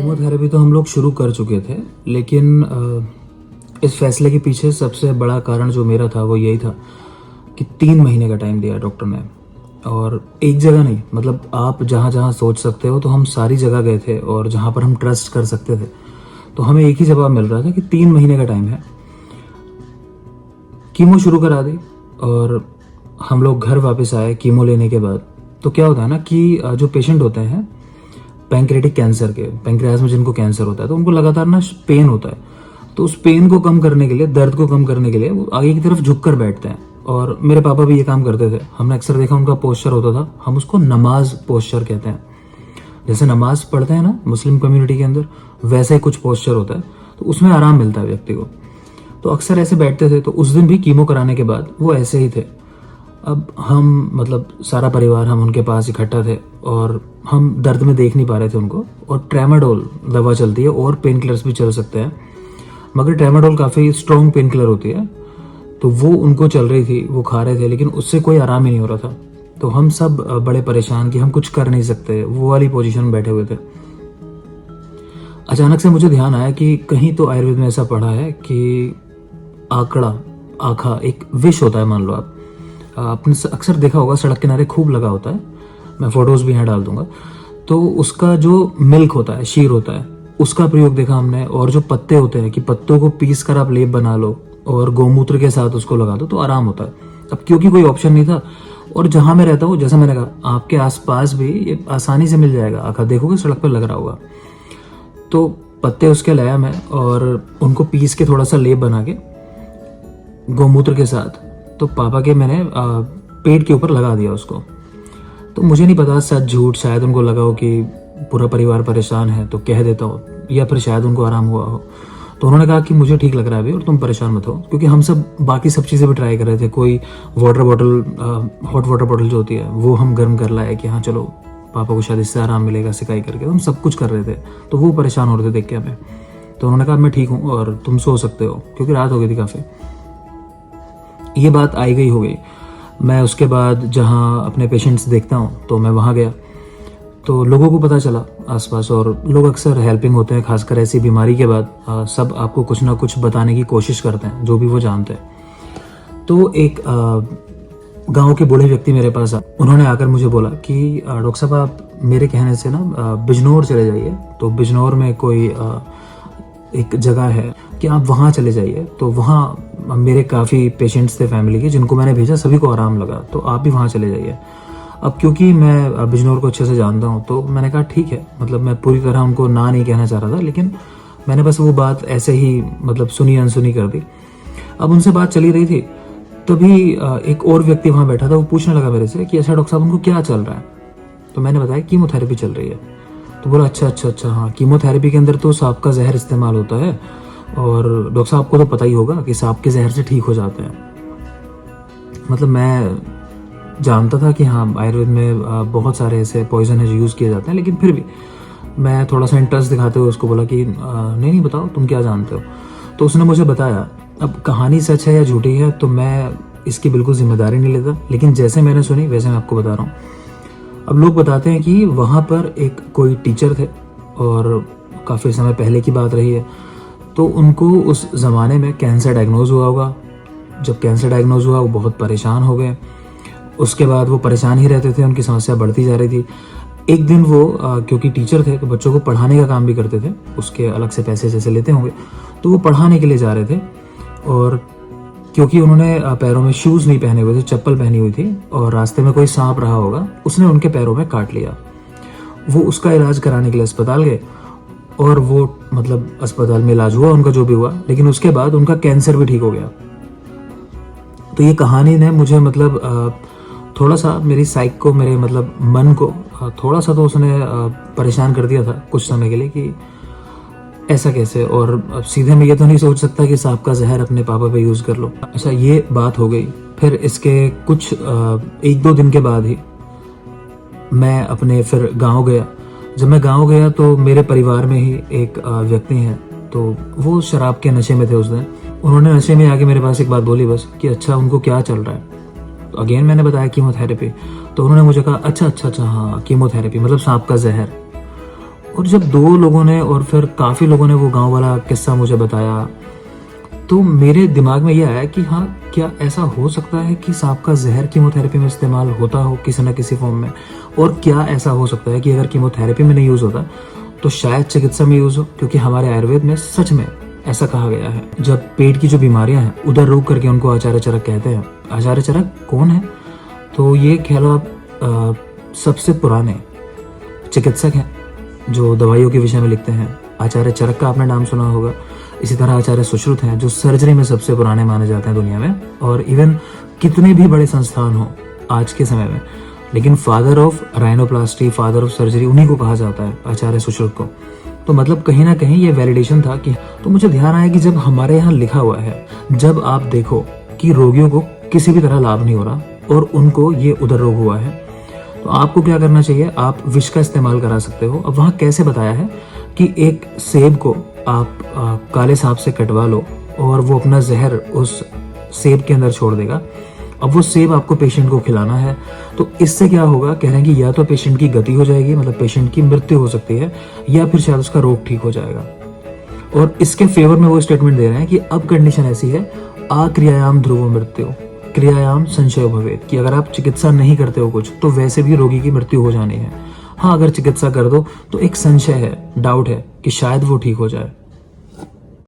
Chemotherapy तो हम लोग शुरू कर चुके थे, लेकिन इस फैसले के पीछे सबसे बड़ा कारण जो मेरा था वो यही था कि 3 महीने का टाइम दिया डॉक्टर ने। और एक जगह नहीं, मतलब आप जहाँ जहाँ सोच सकते हो तो हम सारी जगह गए थे, और जहाँ पर हम ट्रस्ट कर सकते थे तो हमें एक ही जवाब मिल रहा था कि 3 महीने का टाइम है। कीमो शुरू करा दी और हम लोग घर वापस आए कीमो लेने के बाद। तो क्या होता है ना कि जो पेशेंट होते हैं पैंक्रेटिक कैंसर के, पैंक्रियाज में जिनको कैंसर होता है, तो उनको लगातार ना पेन होता है। तो उस पेन को कम करने के लिए, दर्द को कम करने के लिए वो आगे की तरफ झुक कर बैठते हैं। और मेरे पापा भी ये काम करते थे। हमने अक्सर देखा उनका पोस्चर होता था, हम उसको नमाज पोस्चर कहते हैं। जैसे नमाज पढ़ते हैं ना मुस्लिम कम्युनिटी के अंदर, वैसा ही कुछ पोस्चर होता है, तो उसमें आराम मिलता है व्यक्ति को। तो अक्सर ऐसे बैठते थे। तो उस दिन भी कीमो कराने के बाद वो ऐसे ही थे। अब हम मतलब सारा परिवार हम उनके पास इकट्ठा थे और हम दर्द में देख नहीं पा रहे थे उनको। और ट्रेमाडोल दवा चलती है और पेन किलर्स भी चल सकते हैं, मगर ट्रेमाडोल काफ़ी स्ट्रॉन्ग पेन किलर होती है, तो वो उनको चल रही थी, वो खा रहे थे, लेकिन उससे कोई आराम ही नहीं हो रहा था। तो हम सब बड़े परेशान कि हम कुछ कर नहीं सकते, वो वाली पोजीशन में बैठे हुए थे। अचानक से मुझे ध्यान आया कि कहीं तो आयुर्वेद में ऐसा पढ़ा है कि आंकड़ा, आखा एक विष होता है। मान लो आपने अक्सर देखा होगा सड़क किनारे खूब लगा होता है, मैं फोटोज भी यहाँ डाल दूंगा। तो उसका जो मिल्क होता है, शीर होता है, उसका प्रयोग देखा हमने। और जो पत्ते होते हैं कि पत्तों को पीस कर आप लेप बना लो और गोमूत्र के साथ उसको लगा दो तो आराम होता है। अब क्योंकि कोई ऑप्शन नहीं था, और जहां मैं रहता हूँ, जैसा मैंने कहा, आपके आसपास भी ये आसानी से मिल जाएगा। आखा देखोगे सड़क पर लग रहा होगा। तो पत्ते उसके लाया मैं और उनको पीस के थोड़ा सा लेप बना के गोमूत्र के साथ, तो पापा के मैंने पेट के ऊपर लगा दिया उसको। तो मुझे नहीं पता सच झूठ, शायद उनको लगा हो कि पूरा परिवार परेशान है तो कह देता हूँ, या फिर शायद उनको आराम हुआ हो। तो उन्होंने कहा कि मुझे ठीक लग रहा है अभी और तुम परेशान मत हो, क्योंकि हम सब बाकी सब चीज़ें भी ट्राई कर रहे थे। कोई water bottle, hot water bottle जो होती है वो हम गर्म कर लाए कि हाँ चलो पापा को शायद इससे आराम मिलेगा, सिकाई करके। तो हम सब कुछ कर रहे थे, तो वो परेशान हो रहे थे देख के हमें। तो उन्होंने कहा मैं ठीक हूँ और तुम सो सकते हो, क्योंकि रात हो गई थी काफ़ी। ये बात आई गई हो गई। मैं उसके बाद जहाँ अपने पेशेंट्स देखता हूँ तो मैं वहाँ गया, तो लोगों को पता चला आसपास, और लोग अक्सर हेल्पिंग होते हैं, खासकर ऐसी बीमारी के बाद। सब आपको कुछ ना कुछ बताने की कोशिश करते हैं, जो भी वो जानते हैं। तो एक गांव के बूढ़े व्यक्ति मेरे पास आए। उन्होंने आकर मुझे बोला कि डॉक्टर साहब आप मेरे कहने से ना बिजनौर चले जाइए। तो बिजनौर में कोई एक जगह है कि आप वहाँ चले जाइए। तो वहाँ मेरे काफ़ी पेशेंट्स थे फैमिली के, जिनको मैंने भेजा, सभी को आराम लगा, तो आप भी वहाँ चले जाइए। अब क्योंकि मैं बिजनौर को अच्छे से जानता हूँ, तो मैंने कहा ठीक है। मतलब मैं पूरी तरह उनको ना नहीं कहना चाह रहा था, लेकिन मैंने बस वो बात ऐसे ही मतलब सुनी अनसुनी कर दी। अब उनसे बात चली रही थी, तभी एक और व्यक्ति वहाँ बैठा था। वो पूछने लगा मेरे से कि अच्छा डॉक्टर साहब उनको क्या चल रहा है। तो मैंने बताया कीमोथेरेपी चल रही है। तो बोला अच्छा हाँ, कीमोथेरेपी के अंदर तो सांप का जहर इस्तेमाल होता है, और डॉक्टर साहब को तो पता ही होगा कि सांप के जहर से ठीक हो जाते हैं। मतलब मैं जानता था कि हाँ आयुर्वेद में बहुत सारे ऐसे पॉइजन है जो यूज़ किए जाते हैं, लेकिन फिर भी मैं थोड़ा सा इंटरेस्ट दिखाते हुए उसको बोला कि नहीं बताओ तुम क्या जानते हो। तो उसने मुझे बताया। अब कहानी सच है या झूठी है तो मैं इसकी बिल्कुल जिम्मेदारी नहीं लेता, लेकिन जैसे मैंने सुनी वैसे मैं आपको बता रहा हूँ। अब लोग बताते हैं कि वहाँ पर एक कोई टीचर थे, और काफ़ी समय पहले की बात रही है। तो उनको उस ज़माने में कैंसर डायग्नोज हुआ होगा। जब कैंसर डायग्नोज हुआ वो बहुत परेशान हो गए। उसके बाद वो परेशान ही रहते थे, उनकी समस्या बढ़ती जा रही थी। एक दिन वो क्योंकि टीचर थे तो बच्चों को पढ़ाने का काम भी करते थे, उसके अलग से पैसे जैसे लेते होंगे, तो वो पढ़ाने के लिए जा रहे थे। और क्योंकि उन्होंने पैरों में शूज़ नहीं पहने हुए थे, चप्पल पहनी हुई थी, और रास्ते में कोई सांप रहा होगा, उसने उनके पैरों में काट लिया। वो उसका इलाज कराने के लिए अस्पताल गए, और वो मतलब अस्पताल में इलाज हुआ उनका जो भी हुआ, लेकिन उसके बाद उनका कैंसर भी ठीक हो गया। तो ये कहानी ने मुझे मतलब थोड़ा सा मेरी साइक को, मेरे मतलब मन को थोड़ा सा तो उसने परेशान कर दिया था कुछ समय के लिए कि ऐसा कैसे। और अब सीधे मैं ये तो नहीं सोच सकता कि सांप का जहर अपने पापा पे यूज़ कर लो। अच्छा ये बात हो गई। फिर इसके कुछ 1-2 दिन के बाद ही मैं अपने फिर गाँव गया। जब मैं गाँव गया तो मेरे परिवार में ही एक व्यक्ति हैं, तो वो शराब के नशे में थे उस दिन। उन्होंने नशे में आके मेरे पास एक बात बोली बस कि अच्छा उनको क्या चल रहा है। तो अगेन मैंने बताया कीमोथेरेपी। तो उन्होंने मुझे कहा अच्छा हाँ कीमोथेरेपी मतलब सांप का जहर। और जब 2 लोगों ने और फिर काफ़ी लोगों ने वो गांव वाला किस्सा मुझे बताया, तो मेरे दिमाग में ये आया कि हाँ, क्या ऐसा हो सकता है कि सांप का जहर कीमोथेरेपी में इस्तेमाल होता हो किसी न किसी फॉर्म में, और क्या ऐसा हो सकता है कि अगर कीमोथेरेपी में नहीं यूज़ होता तो शायद चिकित्सा में यूज़ हो, क्योंकि हमारे आयुर्वेद में सच में ऐसा कहा गया है। जब पेट की जो बीमारियां हैं उधर रोग करके उनको आचार्य चरक कहते हैं। आचार्य चरक कौन है? तो ये कह लो आप सबसे पुराने चिकित्सक हैं जो दवाइयों के विषय में लिखते हैं। आचार्य चरक का आपने नाम सुना होगा। इसी तरह आचार्य सुश्रुत हैं जो सर्जरी में सबसे पुराने माने जाते हैं दुनिया में। और इवन कितने भी बड़े संस्थान हो आज के समय में, लेकिन father of rhinoplasty, father of surgery उन्हीं को कहा जाता है, आचार्य सुश्रुत को। तो मतलब कहीं ना कहीं ये वैलिडेशन था कि, तो मुझे ध्यान आया कि जब हमारे यहाँ लिखा हुआ है, जब आप देखो कि रोगियों को किसी भी तरह लाभ नहीं हो रहा और उनको ये उदर रोग हुआ है, तो आपको क्या करना चाहिए? आप विष का इस्तेमाल करा सकते हो। अब वहाँ कैसे बताया है कि एक सेब को आप काले सांप से कटवा लो और वो अपना जहर उस सेब के अंदर छोड़ देगा। अब वो सेब आपको पेशेंट को खिलाना है, तो इससे क्या होगा? कह रहे हैं कि या तो पेशेंट की गति हो जाएगी, मतलब पेशेंट की मृत्यु हो सकती है, या फिर शायद उसका रोग ठीक हो जाएगा। और इसके फेवर में वो स्टेटमेंट दे रहे हैं कि अब कंडीशन ऐसी है, आक्रियायाम ध्रुवो मृत्यु क्रियायाम संशय भवेत्, कि अगर आप चिकित्सा नहीं करते हो कुछ, तो वैसे भी रोगी की मृत्यु हो जानी है। हाँ, अगर चिकित्सा कर दो तो एक संशय है, डाउट है कि शायद वो ठीक हो जाए।